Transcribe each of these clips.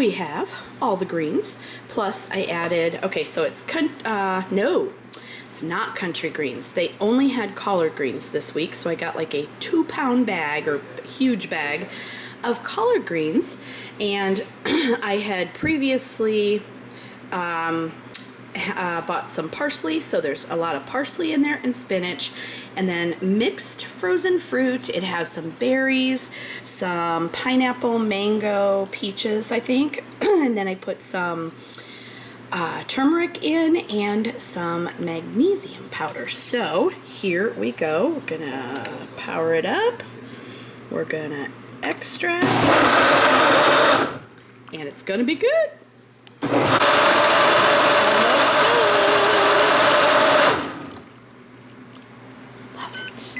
we have all the greens, plus I added, okay, so it's, no, it's not country greens. They only had collard greens this week, so I got like a 2-pound bag, or huge bag, of collard greens, and I had previously bought some parsley, so there's a lot of parsley in there, and spinach, and then mixed frozen fruit. It has some berries, some pineapple, mango, peaches, I think, and then I put some turmeric in and some magnesium powder. So here we go. We're gonna power it up. We're gonna extract, and it's gonna be good. Love it.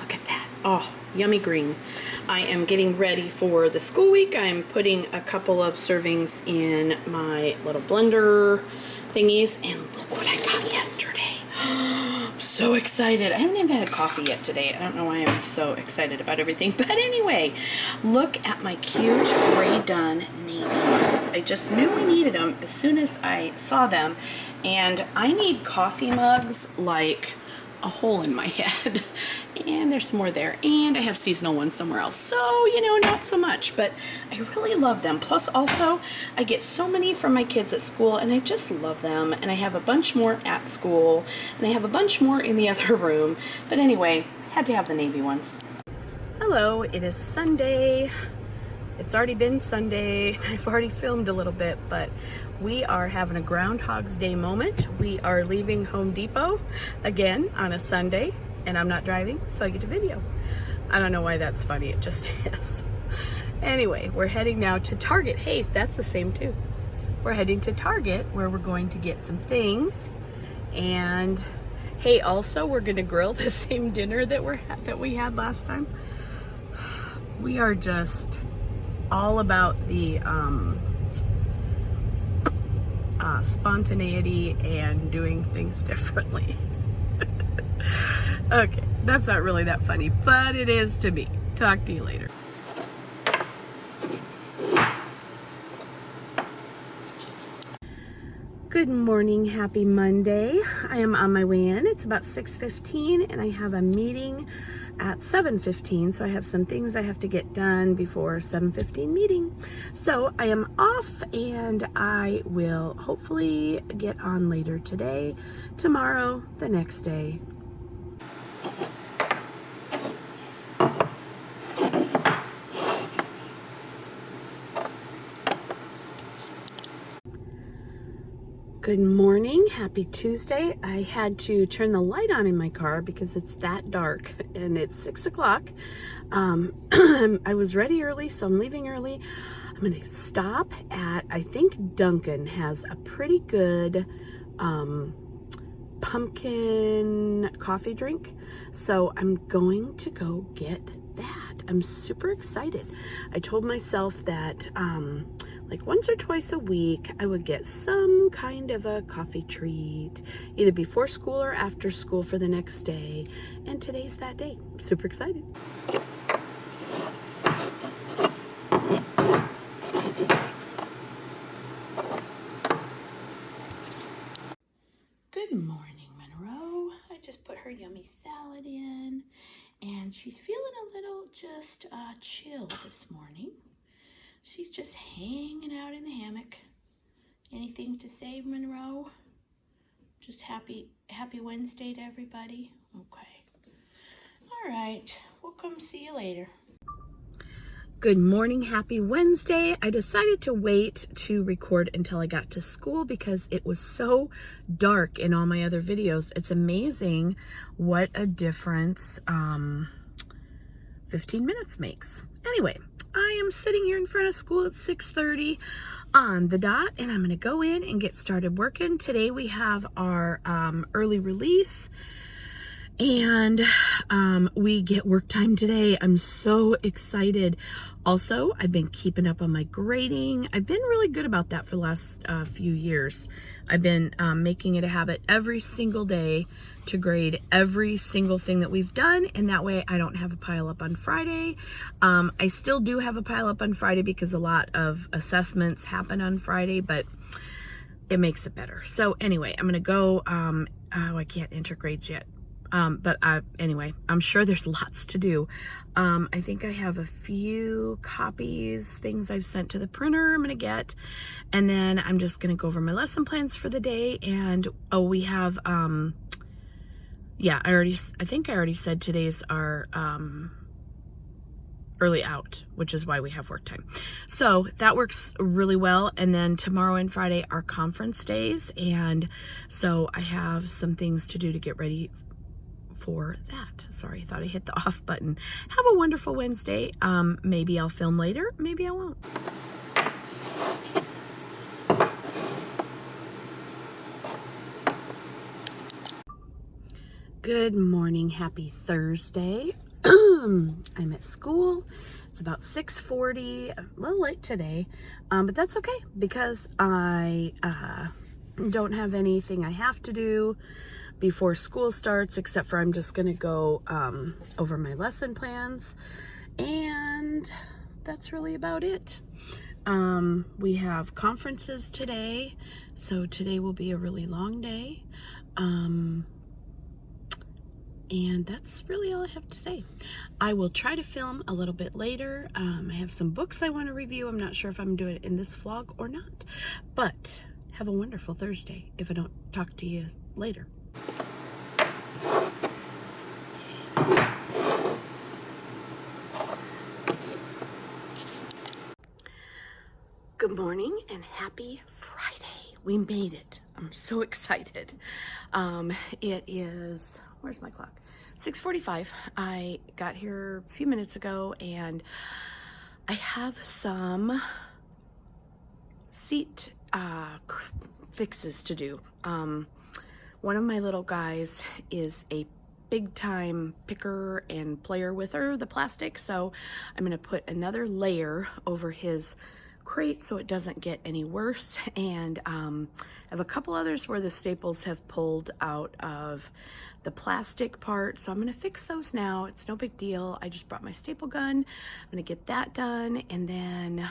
Look at that. Oh, yummy green. I am getting ready for the school week. I'm putting a couple of servings in my little blender thingies, and look what I got yesterday. I'm so excited. I haven't even had a coffee yet today. I don't know why I'm so excited about everything, but anyway, look at my cute Ray Dunn navy mugs. I just knew we needed them as soon as I saw them, and I need coffee mugs like a hole in my head. And there's some more there, and I have seasonal ones somewhere else, so you know, not so much, but I really love them. Plus also I get so many from my kids at school, and I just love them, and I have a bunch more at school, and I have a bunch more in the other room, but anyway, had to have the navy ones. Hello, it is Sunday. It's already been Sunday. I've already filmed a little bit, but we are having a Groundhog's Day moment. We are leaving Home Depot again on a Sunday, and I'm not driving, so I get to video. I don't know why that's funny, it just is. Anyway, we're heading now to Target. Hey, that's the same too. We're heading to Target, where we're going to get some things. And hey, also we're gonna grill the same dinner that we had last time. We are just all about the spontaneity and doing things differently. Okay, that's not really that funny, but it is to me. Talk to you later. Good morning, happy Monday. I am on my way in. It's about 6:15 and I have a meeting at 7:15, so I have some things I have to get done before 7:15 meeting. So I am off, and I will hopefully get on later today, tomorrow, the next day. Good morning, happy Tuesday. I had to turn the light on in my car because it's that dark, and it's 6 o'clock. I was ready early, so I'm leaving early. I'm gonna stop at, I think Dunkin' has a pretty good pumpkin coffee drink, so I'm going to go get that. I'm super excited. I told myself that like once or twice a week I would get some kind of a coffee treat, either before school or after school for the next day, and today's that day. I'm super excited. Good morning, Monroe. I just put her yummy salad in, and she's feeling a little just chill this morning. She's just hanging out in the hammock. Anything to say, Monroe? Just happy Wednesday to everybody? Okay. All right. We'll come see you later. Good morning, happy Wednesday. I decided to wait to record until I got to school because it was so dark in all my other videos. It's amazing what a difference 15 minutes makes. Anyway, I am sitting here in front of school at 6:30 on the dot, and I'm going to go in and get started working. Today we have our early release, And we get work time today. I'm so excited. Also, I've been keeping up on my grading. I've been really good about that for the last few years. I've been making it a habit every single day to grade every single thing that we've done, and that way I don't have a pile up on Friday. I still do have a pile up on Friday because a lot of assessments happen on Friday, but it makes it better. So anyway, I'm gonna go, I can't enter grades yet. Anyway, I'm sure there's lots to do. I think I have a few copies, things I've sent to the printer I'm gonna get, and then I'm just gonna go over my lesson plans for the day. And we have, yeah, I think I already said today's our, early out, which is why we have work time. So that works really well. And then tomorrow and Friday are conference days. And so I have some things to do to get ready for that. Sorry, I thought I hit the off button. Have a wonderful Wednesday. Maybe I'll film later, maybe I won't. Good morning, happy Thursday. I'm at school. It's about 6:40, a little late today, but that's okay because I don't have anything I have to do before school starts, except for I'm just gonna go over my lesson plans, and that's really about it. We have conferences today, so today will be a really long day. And that's really all I have to say. I will try to film a little bit later. I have some books I want to review. I'm not sure if I'm doing it in this vlog or not. But have a wonderful Thursday if I don't talk to you later. Good morning and happy Friday. We made it. I'm so excited. It is, where's my clock? 6:45. I got here a few minutes ago and I have some seat fixes to do. One of my little guys is a big time picker and player with the plastic, so I'm gonna put another layer over his crate so it doesn't get any worse. And I have a couple others where the staples have pulled out of the plastic part, so I'm gonna fix those now. It's no big deal. I just brought my staple gun. I'm gonna get that done, and then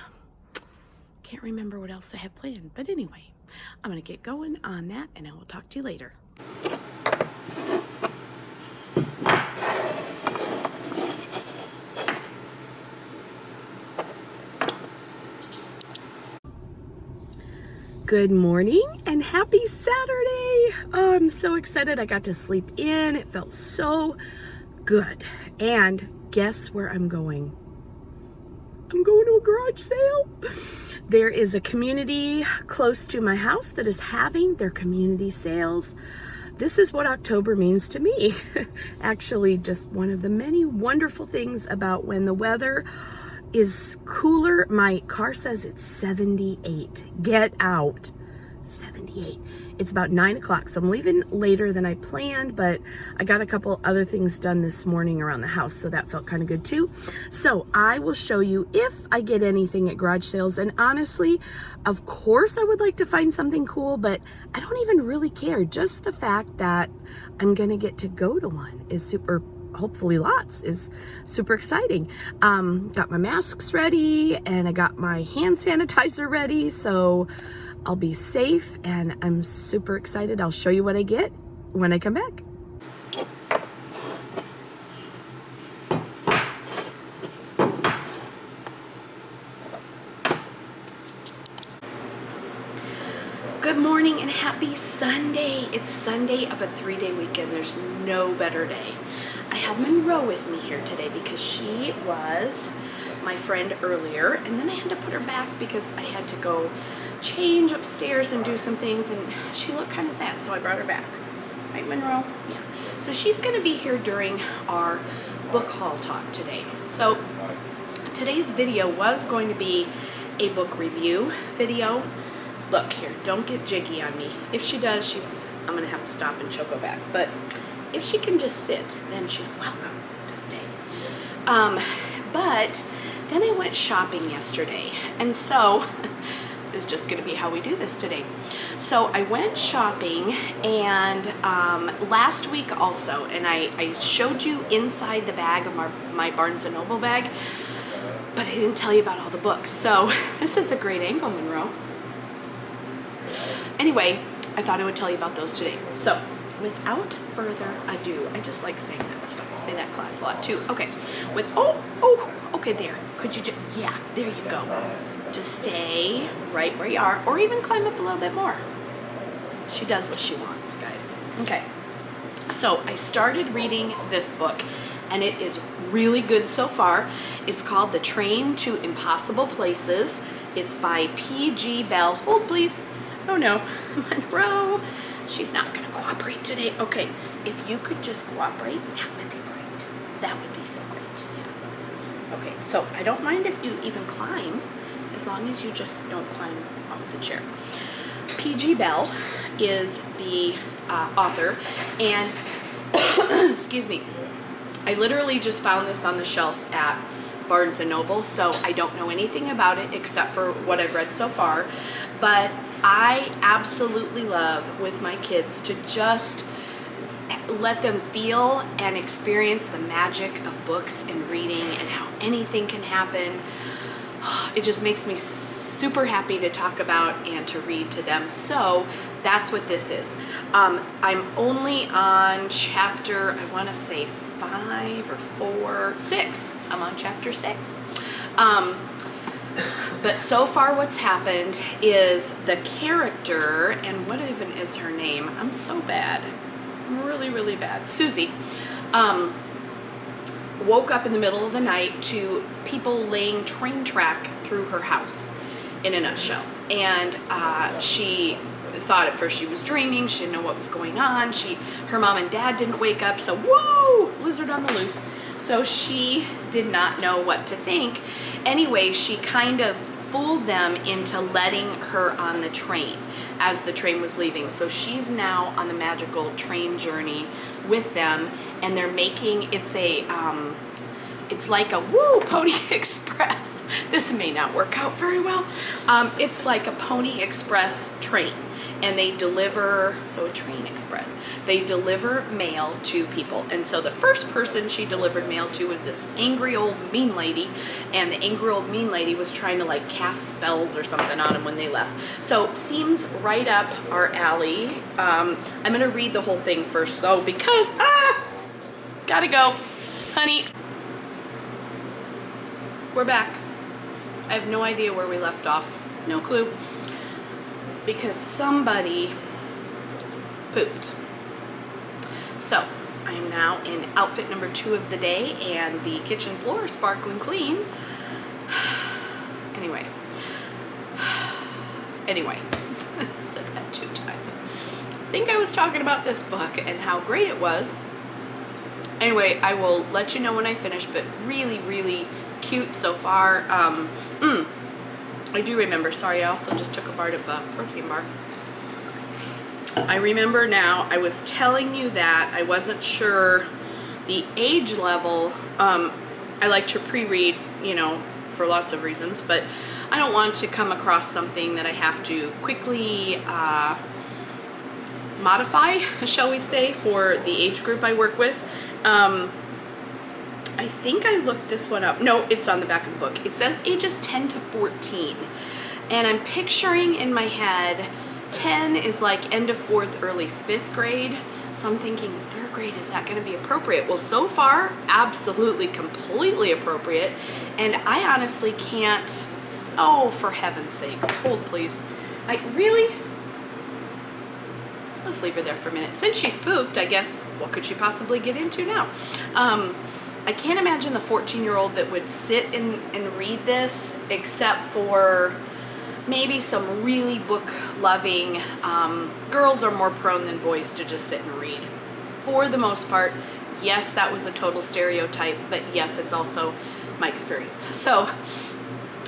can't remember what else I have planned, but anyway, I'm gonna get going on that and I will talk to you later. Good morning and happy Saturday. Oh, I'm so excited. I got to sleep in. It felt so good. And guess where I'm going? I'm going to a garage sale. There is a community close to my house that is having their community sales. This is what October means to me. Actually, just one of the many wonderful things about when the weather is cooler. My car says it's 78. Get out. 78. It's about 9 o'clock, so I'm leaving later than I planned, but I got a couple other things done this morning around the house, so that felt kind of good too. So I will show you if I get anything at garage sales, and honestly, of course I would like to find something cool, but I don't even really care. Just the fact that I'm gonna get to go to one is super, hopefully lots, is super exciting. Got my masks ready and I got my hand sanitizer ready, so I'll be safe and I'm super excited. I'll show you what I get when I come back. Good morning and happy Sunday. It's Sunday of a 3-day weekend. There's no better day. I have Monroe with me here today because she was my friend earlier, and then I had to put her back because I had to go change upstairs and do some things, and she looked kind of sad, so I brought her back. Right, Monroe? Yeah. So she's going to be here during our book haul talk today. So today's video was going to be a book review video. Look here, don't get jiggy on me. If she does, I'm going to have to stop and she'll go back. But if she can just sit, then she's welcome to stay. But then I went shopping yesterday, and so is just going to be how we do this today. So I went shopping, and last week also, and I showed you inside the bag of my Barnes & Noble bag, but I didn't tell you about all the books. So this is a great angle, Monroe. Anyway, I thought I would tell you about those today. So without further ado, I just like saying that. It's fun. I say that class a lot too. Okay, okay, there. Could you just, yeah, there you go. Just stay right where you are, or even climb up a little bit more. She does what she wants, guys. Okay, so I started reading this book, and it is really good so far. It's called The Train to Impossible Places. It's by P.G. Bell. Hold, please. Oh, no. Monroe. She's not going to cooperate today. Okay, if you could just cooperate, that would be great. That would be so great, yeah. Okay, so I don't mind if you even climb, as long as you just don't climb off the chair. P.G. Bell is the author, and excuse me, I literally just found this on the shelf at Barnes & Noble, so I don't know anything about it except for what I've read so far, but I absolutely love with my kids to just let them feel and experience the magic of books and reading and how anything can happen. It just makes me super happy to talk about and to read to them. So that's what this is. I'm only on chapter, I want to say 5 or 6. I'm on chapter 6. But so far what's happened is the character, and what even is her name? I'm so bad. I'm really, really bad. Susie. Woke up in the middle of the night to people laying train track through her house, in a nutshell. And she thought at first she was dreaming. She didn't know what was going on. Her mom and dad didn't wake up, so whoa, lizard on the loose. So she did not know what to think. Anyway, she kind of fooled them into letting her on the train as the train was leaving. So she's now on the magical train journey with them, and they're making, it's like a Pony Express. This may not work out very well. It's like a Pony Express train, and they deliver, so a train express, they deliver mail to people. And so the first person she delivered mail to was this angry old mean lady, and the angry old mean lady was trying to like cast spells or something on them when they left. So seems right up our alley. I'm gonna read the whole thing first though, because gotta go, honey. We're back. I have no idea where we left off. No clue. Because somebody pooped. So I am now in outfit number 2 of the day, and the kitchen floor is sparkling clean. Anyway, said that 2 times. I think I was talking about this book and how great it was. Anyway, I will let you know when I finish, but really, really cute so far. I do remember, sorry, I also just took a bite of a protein bar. I remember now, I was telling you that I wasn't sure the age level. I like to pre-read, for lots of reasons, but I don't want to come across something that I have to quickly modify, shall we say, for the age group I work with. I think I looked this one up. No, it's on the back of the book. It says ages 10 to 14. And I'm picturing in my head, 10 is like end of 4th, early 5th grade. So I'm thinking 3rd grade, is that going to be appropriate? Well, so far, absolutely, completely appropriate. And I honestly can't, oh, for heaven's sakes, hold please. Really? Let's leave her there for a minute. Since she's pooped, I guess, what could she possibly get into now? I can't imagine the 14-year-old that would sit and read this, except for maybe some really book-loving girls are more prone than boys to just sit and read. For the most part, yes, that was a total stereotype, but yes, it's also my experience. So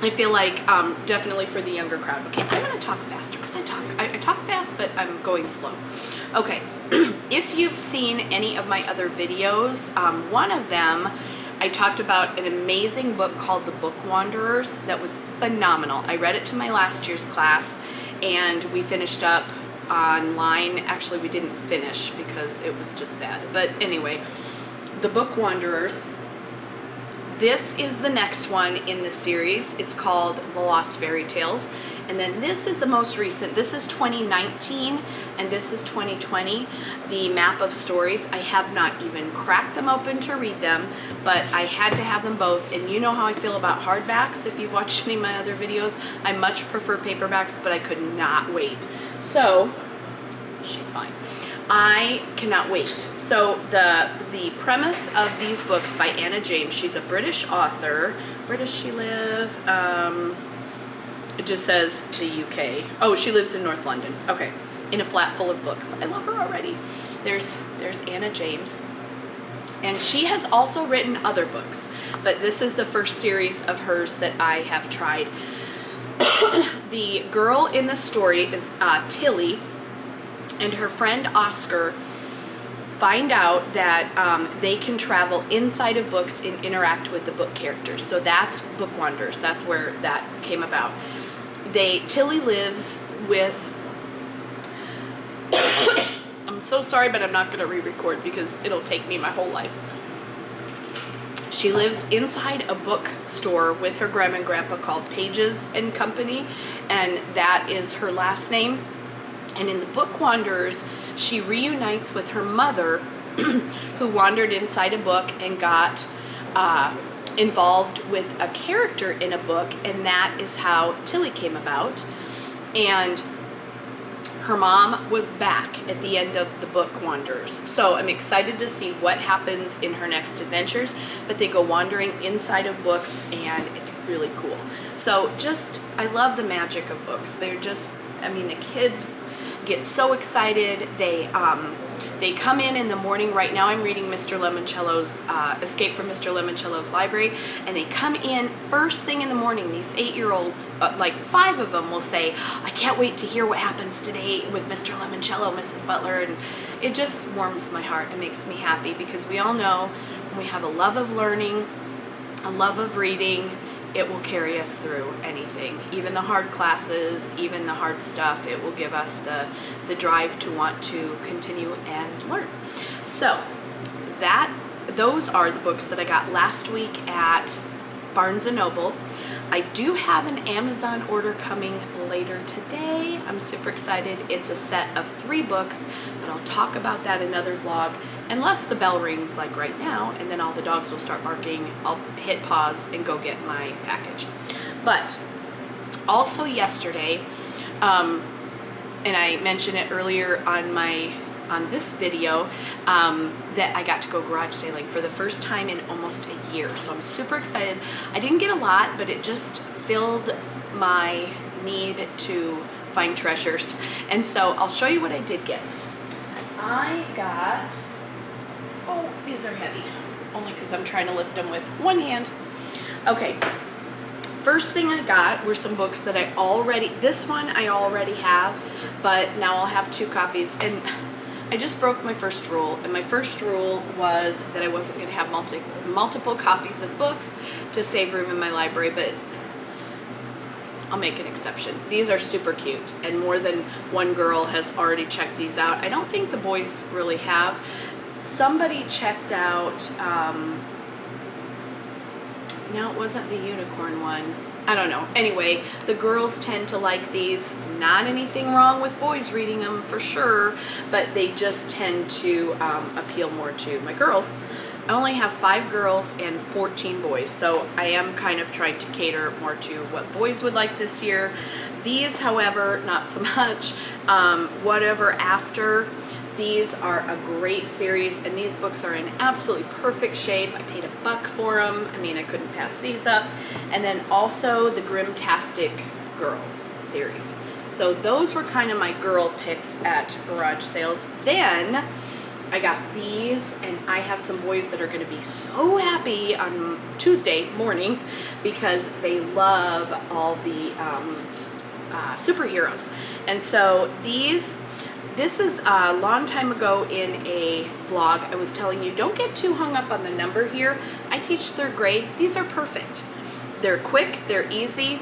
I feel like definitely for the younger crowd. Okay, I'm going to talk faster because I talk fast, but I'm going slow. Okay, if you've seen any of my other videos, one of them, I talked about an amazing book called The Bookwanderers that was phenomenal. I read it to my last year's class, and we finished up online. Actually, we didn't finish because it was just sad. But anyway, The Bookwanderers. This is the next one in the series. It's called The Lost Fairy Tales. And then this is the most recent. This is 2019 and this is 2020. The Map of Stories. I have not even cracked them open to read them, but I had to have them both. And you know how I feel about hardbacks. If you've watched any of my other videos, I much prefer paperbacks, but I could not wait. So, she's fine. I cannot wait. So the premise of these books by Anna James, she's a British author. Where does she live? It just says the UK. Oh, she lives in North London. Okay, in a flat full of books. I love her already. There's Anna James. And she has also written other books, but this is the first series of hers that I have tried. The girl in the story is Tilly, and her friend Oscar find out that they can travel inside of books and interact with the book characters. So that's Bookwanderers. That's where that came about. Tilly lives with... I'm so sorry, but I'm not going to re-record because it'll take me my whole life. She lives inside a bookstore with her grandma and grandpa called Pages and Company, and that is her last name. And in the Bookwanderers, she reunites with her mother, who wandered inside a book and got involved with a character in a book, and that is how Tilly came about. And her mom was back at the end of the Bookwanderers. So I'm excited to see what happens in her next adventures, but they go wandering inside of books, and it's really cool. So I love the magic of books. They're just, I mean, the kids get so excited. They come in the morning. Right now I'm reading Mr. Lemoncello's Escape from Mr. Lemoncello's Library, and they come in first thing in the morning. These 8-year-olds, like 5 of them will say, I can't wait to hear what happens today with Mr. Lemoncello, Mrs. Butler, and it just warms my heart. It makes me happy because we all know when we have a love of learning, a love of reading, it will carry us through anything, even the hard classes, even the hard stuff. It will give us the drive to want to continue and learn. So those are the books that I got last week at Barnes & Noble. I do have an Amazon order coming later today. I'm super excited. It's a set of 3 books, but I'll talk about that in another vlog, unless the bell rings like right now, and then all the dogs will start barking. I'll hit pause and go get my package. But also yesterday, and I mentioned it earlier on this video, that I got to go garage sailing for the first time in almost a year. So I'm super excited. I didn't get a lot, but it just filled my need to find treasures. And so I'll show you what I did get. I got, oh, these are heavy, only because I'm trying to lift them with one hand. Okay, first thing I got were some books that this one I already have, but now I'll have 2 copies. And I just broke my first rule, and my first rule was that I wasn't going to have multiple copies of books to save room in my library, but I'll make an exception. These are super cute, and more than one girl has already checked these out. I don't think the boys really have. Somebody checked out, no, it wasn't the unicorn one. I don't know. Anyway, the girls tend to like these. Not anything wrong with boys reading them for sure, but they just tend to appeal more to my girls. I only have 5 girls and 14 boys, so I am kind of trying to cater more to what boys would like this year. These, however, not so much. Whatever After. These are a great series, and these books are in absolutely perfect shape. I paid $1 for them. I mean, I couldn't pass these up. And then also the Grimtastic Girls series. So those were kind of my girl picks at garage sales. Then I got these, and I have some boys that are going to be so happy on Tuesday morning because they love all the superheroes. And so these This is a long time ago in a vlog. I was telling you, don't get too hung up on the number here. I teach 3rd grade. These are perfect. They're quick, they're easy,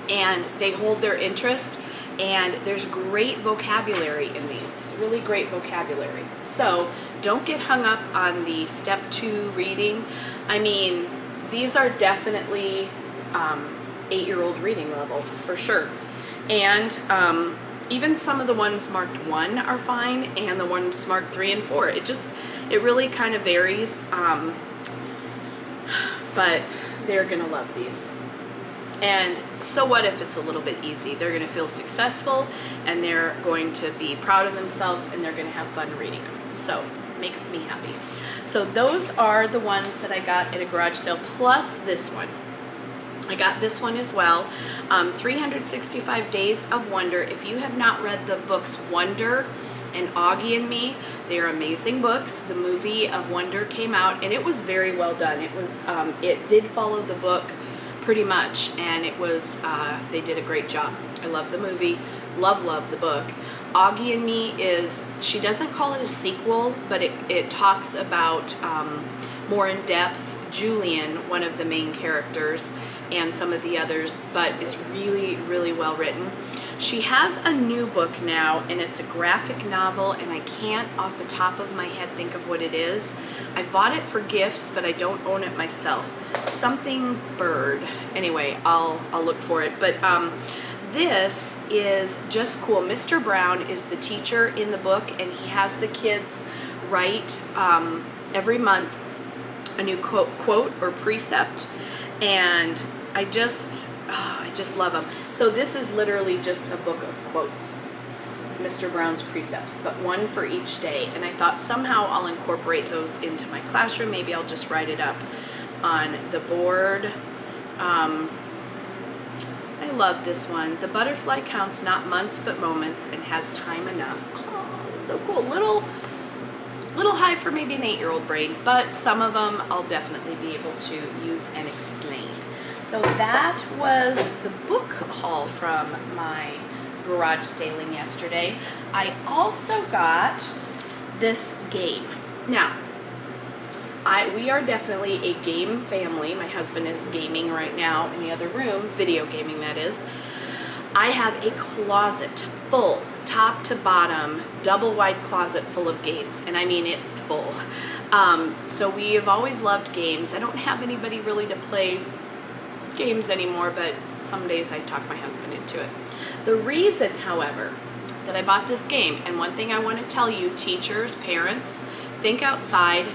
and they hold their interest. And there's great vocabulary in these, really great vocabulary. So don't get hung up on the step 2 reading. I mean, these are definitely 8-year-old reading level for sure. And even some of the ones marked 1 are fine, and the ones marked 3 and 4. It really kind of varies, but they're gonna love these. And so what if it's a little bit easy? They're going to feel successful, and they're going to be proud of themselves, and they're going to have fun reading them. So makes me happy. So those are the ones that I got at a garage sale, plus this one. I got this one as well, 365 Days of Wonder. If you have not read the books Wonder and Auggie Me, they are amazing books. The movie of Wonder came out, and it was very well done. It did follow the book pretty much, and it was they did a great job. I love the movie, love the book. Auggie Me is, she doesn't call it a sequel, but it talks about more in depth Julian, one of the main characters, and some of the others, but it's really well written. She has a new book now, and it's a graphic novel, and I can't off the top of my head think of what it is. I've bought it for gifts, but I don't own it myself. Something bird. Anyway, I'll look for it. But this is just cool. Mr. Brown is the teacher in the book, and he has the kids write every month a new quote or precept, and I just love them. So this is literally just a book of quotes, Mr. Brown's precepts, but one for each day. And I thought somehow I'll incorporate those into my classroom. Maybe I'll just write it up on the board. I love this one. The butterfly counts not months but moments and has time enough. Oh, it's so cool. Little high for maybe an 8-year-old brain, but some of them I'll definitely be able to use and explain. So that was the book haul from my garage sailing yesterday. I also got this game. Now, we are definitely a game family. My husband is gaming right now in the other room, video gaming that is. I have a closet full, top to bottom, double wide closet full of games, and I mean it's full. So we have always loved games. I don't have anybody really to play games anymore, but some days I talk my husband into it. The reason, however, that I bought this game, and one thing I want to tell you, teachers, parents, think outside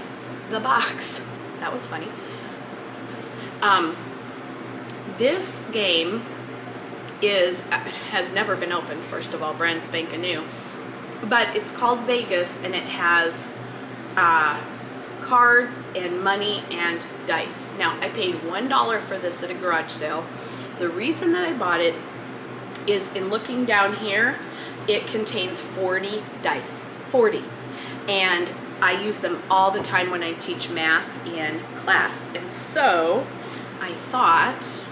the box. That was funny. This game has never been opened, first of all, brand spanking new, but it's called Vegas, and it has cards and money and dice. Now, I paid $1 for this at a garage sale. The reason that I bought it is, in looking down here, it contains 40 dice. 40. And I use them all the time when I teach math in class. And so I thought,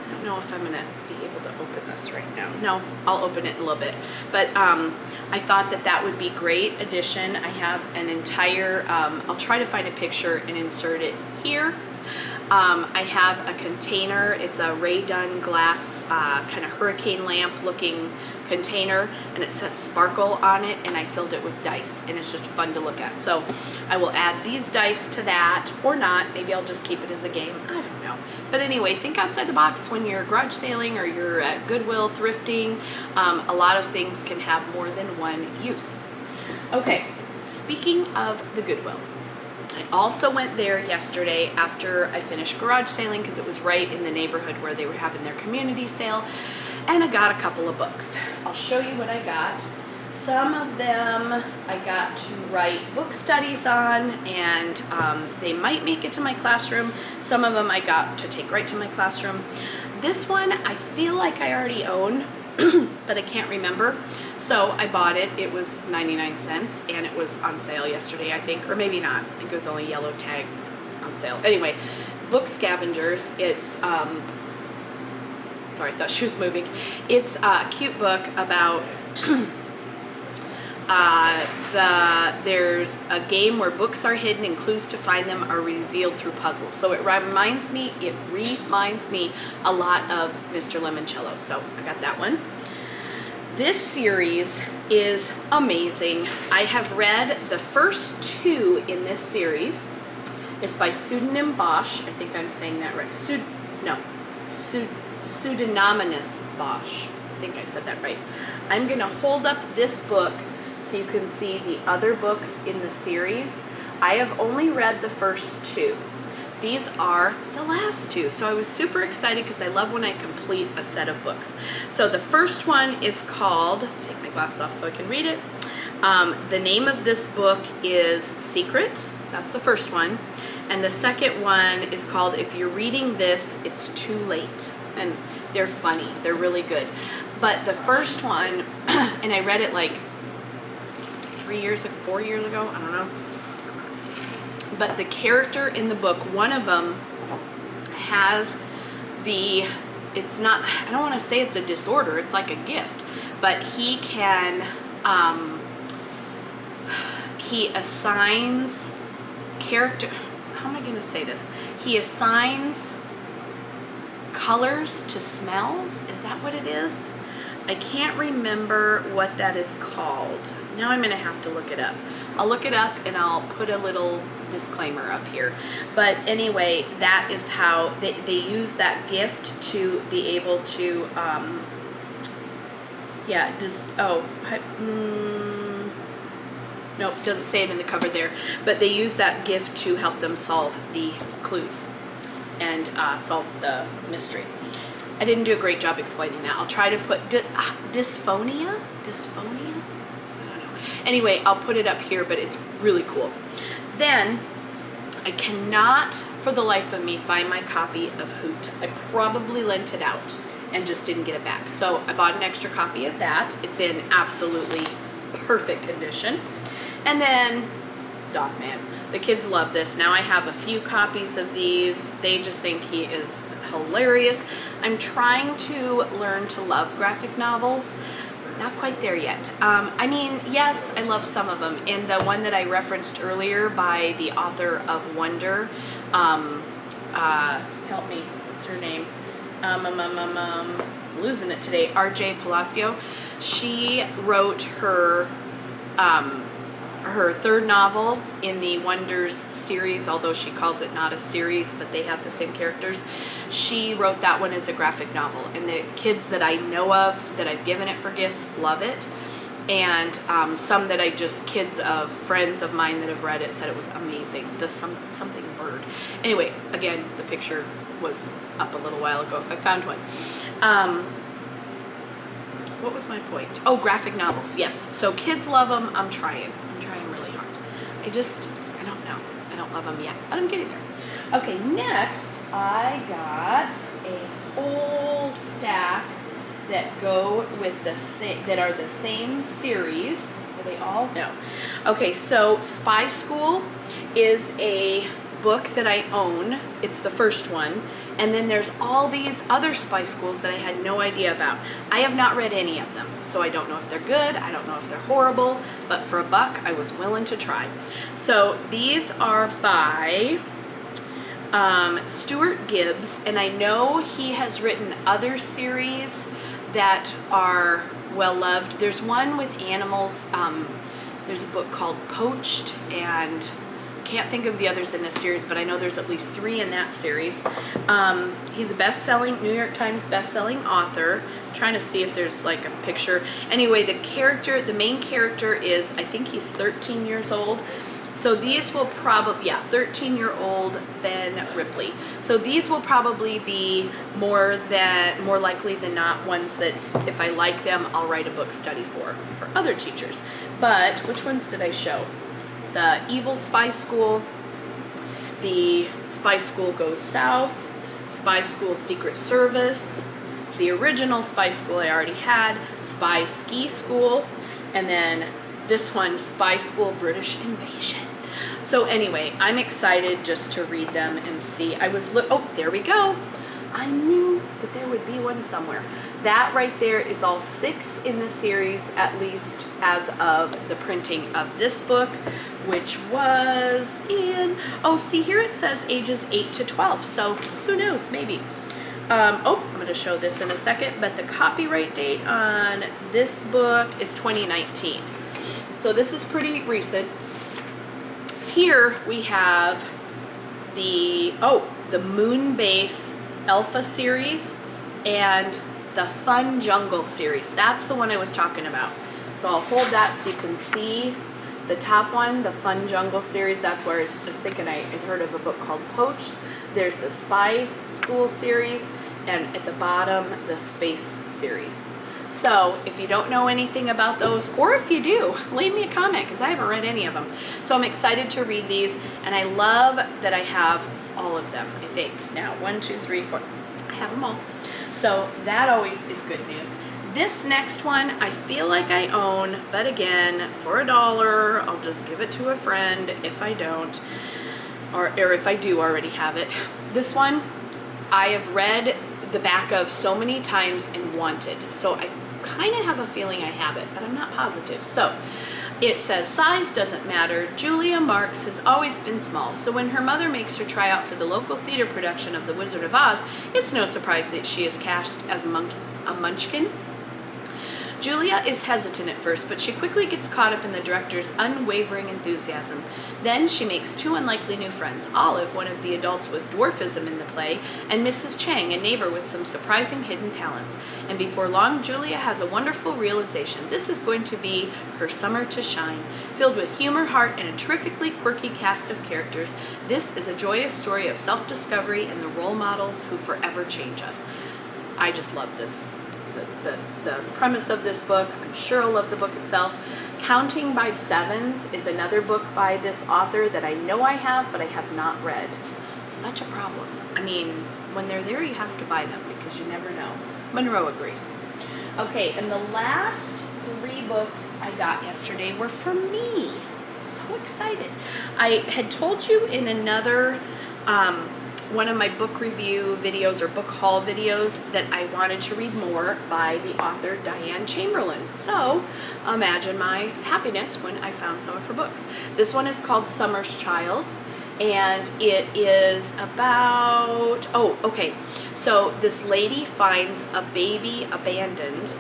I don't know if I'm gonna be able to open this right now. No, I'll open it in a little bit. But I thought that would be great addition. I have an entire, I'll try to find a picture and insert it here. I have a container. It's a Ray Dunn glass, kind of hurricane lamp looking container, and it says sparkle on it, and I filled it with dice, and it's just fun to look at. So I will add these dice to that, or not. Maybe I'll just keep it as a game. I don't know. But anyway, think outside the box when you're garage sailing or you're at Goodwill thrifting. A lot of things can have more than one use. Okay, speaking of the Goodwill, I also went there yesterday after I finished garage sailing, because it was right in the neighborhood where they were having their community sale, and I got a couple of books. I'll show you what I got. Some of them I got to write book studies on, and they might make it to my classroom. Some of them I got to take right to my classroom. This one I feel like I already own, but I can't remember. So I bought it. It was 99 cents, and it was on sale yesterday, I think, or maybe not. I think it was only yellow tag on sale. Anyway, book Scavengers. It's sorry, I thought she was moving. It's a cute book about There's a game where books are hidden and clues to find them are revealed through puzzles. So it reminds me a lot of Mr. Limoncello. So I got that one. This series is amazing. I have read the first 2 in this series. It's by Pseudonymous Bosch. I think I'm saying that right. Pseudonymous Bosch. I think I said that right. I'm going to hold up this book so you can see the other books in the series. I have only read the first 2. These are the last 2. So I was super excited because I love when I complete a set of books. So the first one is called, take my glasses off so I can read it. The name of this book is Secret. That's the first one. And the second one is called If You're Reading This, It's Too Late. And they're funny. They're really good. But the first one, and I read it like 4 years ago, I don't know. But the character in the book, one of them has it's not, I don't want to say it's a disorder, it's like a gift, but he can, he assigns character, how am I going to say this? He assigns colors to smells. Is that what it is? I can't remember what that is called. Now I'm going to have to look it up. I'll look it up and I'll put a little disclaimer up here. But anyway, that is how they use that gift to be able to, nope, doesn't say it in the cover there. But they use that gift to help them solve the clues and solve the mystery. I didn't do a great job explaining that. I'll try to put dysphonia? Dysphonia? I don't know. Anyway, I'll put it up here, but it's really cool. Then, I cannot for the life of me find my copy of Hoot. I probably lent it out and just didn't get it back. So I bought an extra copy of that. It's in absolutely perfect condition. And then Dog Man. The kids love this. Now I have a few copies of these. They just think he is hilarious. I'm trying to learn to love graphic novels. Not quite there yet. I mean, yes, I love some of them. And the one that I referenced earlier by the author of Wonder, help me, what's her name? I'm losing it today. R J Palacio. She wrote her third novel in the Wonders series, although she calls it not a series, but they have the same characters. She wrote that one as a graphic novel, and the kids that I know of that I've given it for gifts love it, and some that kids of friends of mine that have read it said it was amazing. The something bird. Anyway, again, the picture was up a little while ago if I found one. What was my point? Oh, graphic novels, yes. So kids love them. I'm trying really hard. I don't know. I don't love them yet, but I'm getting there. Okay, next I got a whole stack that go with that are the same series. Are they all? No. Okay, so Spy School is a book that I own. It's the first one. And then there's all these other spy schools that I had no idea about. I have not read any of them, so I don't know if they're good, I don't know if they're horrible, but for $1, I was willing to try. So these are by Stuart Gibbs, and I know he has written other series that are well loved. There's one with animals. There's a book called Poached, and can't think of the others in this series, but I know there's at least 3 in that series. He's a New York Times best-selling author. I'm trying to see if there's like a picture. Anyway, the main character is, I think he's 13 years old. So these will probably, 13-year-old Ben Ripley. So these will probably be more likely than not ones that if I like them, I'll write a book study for other teachers. But which ones did I show? The Evil Spy School, the Spy School Goes South, Spy School Secret Service, the original Spy School I already had, Spy Ski School, and then this one, Spy School British Invasion. So anyway, I'm excited just to read them and see. Oh, there we go. I knew that there would be one somewhere. That right there is all 6 in the series, at least as of the printing of this book, which was in, oh, see here it says ages 8 to 12, so who knows, maybe. I'm going to show this in a second, but the copyright date on this book is 2019. So this is pretty recent. Here we have the Moonbase Alpha series and the Fun Jungle series. That's the one I was talking about. So I'll hold that so you can see the top one, the Fun Jungle series. That's where I was thinking I had heard of a book called Poached. There's the Spy School series, and at the bottom, the Space series. So if you don't know anything about those, or if you do, leave me a comment because I haven't read any of them. So I'm excited to read these, and I love that I have all of them, I think. Now, 1, 2, 3, 4, I have them all. So that always is good news. This next one, I feel like I own, but again, for $1, I'll just give it to a friend if I don't, or if I do already have it. This one, I have read the back of so many times and wanted. So I kind of have a feeling I have it, but I'm not positive. So it says, size doesn't matter. Julia Marks has always been small, so when her mother makes her try out for the local theater production of The Wizard of Oz, it's no surprise that she is cast as a munchkin. Julia is hesitant at first, but she quickly gets caught up in the director's unwavering enthusiasm. Then she makes 2 unlikely new friends, Olive, one of the adults with dwarfism in the play, and Mrs. Chang, a neighbor with some surprising hidden talents. And before long, Julia has a wonderful realization. This is going to be her summer to shine. Filled with humor, heart, and a terrifically quirky cast of characters, this is a joyous story of self-discovery and the role models who forever change us. I just love this. The premise of this book. I'm sure I'll love the book itself. Counting by Sevens is another book by this author that I know I have, but I have not read. Such a problem. I mean, when they're there, you have to buy them because you never know. Monroe agrees. Okay, and the last 3 books I got yesterday were for me. So excited. I had told you in another one of my book review videos or book haul videos that I wanted to read more by the author Diane Chamberlain. So imagine my happiness when I found some of her books. This one is called Summer's Child, and it is about, so this lady finds a baby abandoned,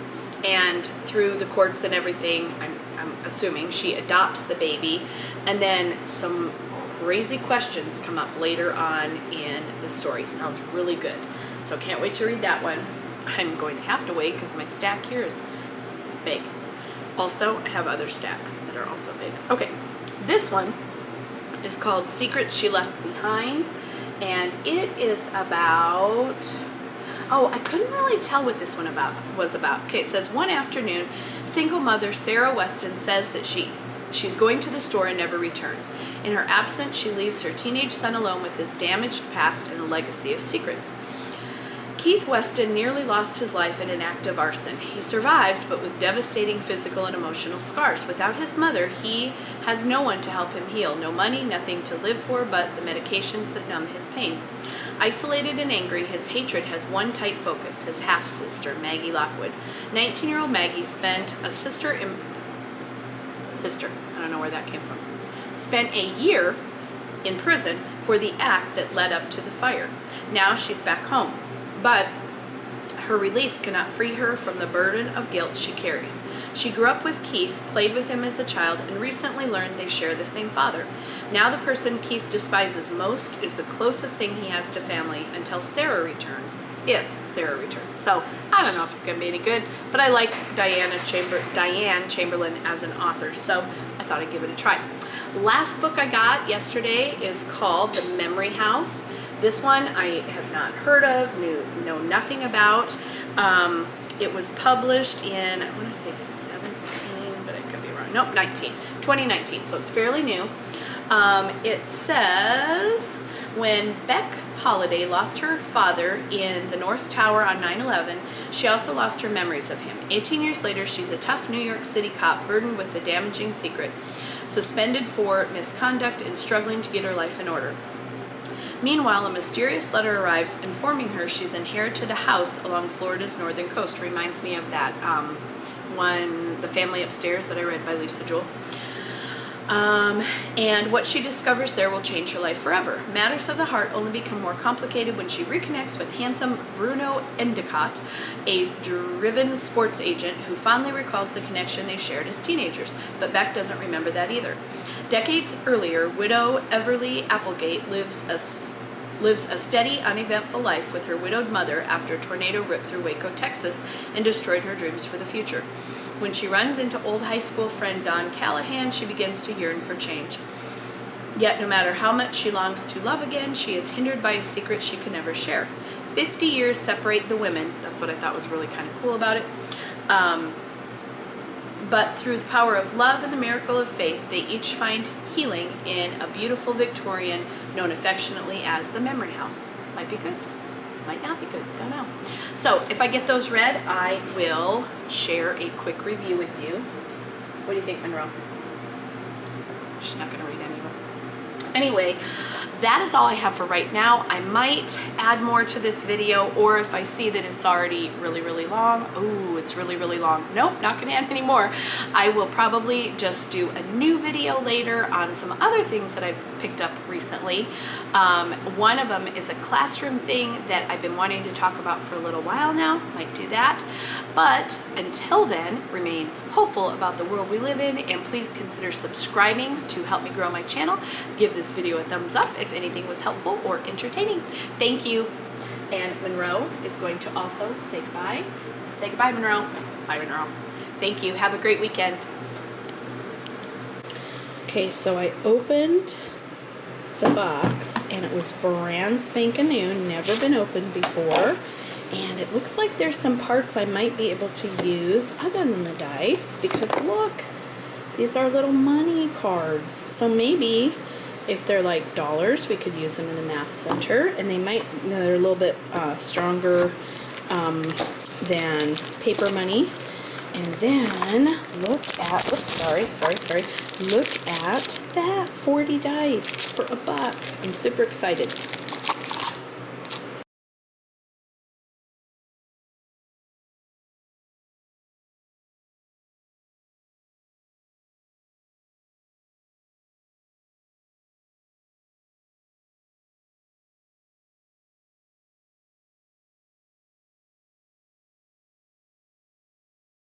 and through the courts and everything, I'm assuming she adopts the baby, and then some crazy questions come up later on in the story. Sounds really good. So can't wait to read that one. I'm going to have to wait because my stack here is big. Also, I have other stacks that are also big. Okay, this one is called Secrets She Left Behind, and it is about, I couldn't really tell what this one was about. Okay, it says, one afternoon, single mother Sarah Weston says that she's going to the store and never returns. In her absence, she leaves her teenage son alone with his damaged past and a legacy of secrets. Keith Weston nearly lost his life in an act of arson. He survived, but with devastating physical and emotional scars. Without his mother, he has no one to help him heal. No money, nothing to live for but the medications that numb his pain. Isolated and angry, his hatred has one tight focus, his half-sister, Maggie Lockwood. 19-year-old Maggie spent I don't know where that came from, spent a year in prison for the act that led up to the fire. Now she's back home, but her release cannot free her from the burden of guilt she carries. She grew up with Keith, played with him as a child, and recently learned they share the same father. Now the person Keith despises most is the closest thing he has to family until Sarah returns, if Sarah returns. So I don't know if it's going to be any good, but I like Diane Chamberlain as an author, so I thought I'd give it a try. Last book I got yesterday is called The Memory House. This one I have not heard of, know nothing about. It was published in, I want to say 17, but I could be wrong. Nope, 2019, so it's fairly new. It says, when Beck Holiday lost her father in the North Tower on 9/11, she also lost her memories of him. 18 years later, she's a tough New York City cop burdened with a damaging secret, suspended for misconduct and struggling to get her life in order. Meanwhile, a mysterious letter arrives informing her she's inherited a house along Florida's northern coast. Reminds me of that one, The Family Upstairs, that I read by Lisa Jewell. And what she discovers there will change her life forever. Matters of the heart only become more complicated when she reconnects with handsome Bruno Endicott, a driven sports agent who fondly recalls the connection they shared as teenagers. But Beck doesn't remember that either. Decades earlier, widow Everly Applegate lives a steady, uneventful life with her widowed mother after a tornado ripped through Waco, Texas, and destroyed her dreams for the future. When she runs into old high school friend Don Callahan, she begins to yearn for change. Yet, no matter how much she longs to love again, she is hindered by a secret she can never share. 50 years separate the women. That's what I thought was really kind of cool about it. But through the power of love and the miracle of faith, they each find healing in a beautiful Victorian known affectionately as the Memory House. Might be good. Might not be good. Don't know. So if I get those read, I will share a quick review with you. What do you think, Monroe? She's not going to read any of them. Anyway, that is all I have for right now. I might add more to this video, or if I see that it's already really, really long, ooh, it's really, really long. Nope, not gonna add any more. I will probably just do a new video later on some other things that I've picked up recently. One of them is a classroom thing that I've been wanting to talk about for a little while now. Might do that. But until then, remain hopeful about the world we live in, and please consider subscribing to help me grow my channel. Give this video a thumbs up if anything was helpful or entertaining. Thank you. And Monroe is going to also say goodbye. Say goodbye, Monroe. Bye, Monroe. Thank you. Have a great weekend. Okay, so I opened the box and it was brand spanking new, never been opened before. And it looks like there's some parts I might be able to use other than the dice, because look, these are little money cards. So maybe if they're like dollars, we could use them in the math center, and they're a little bit stronger than paper money. And then look at, oops, sorry. Look at that, 40 dice for $1. I'm super excited.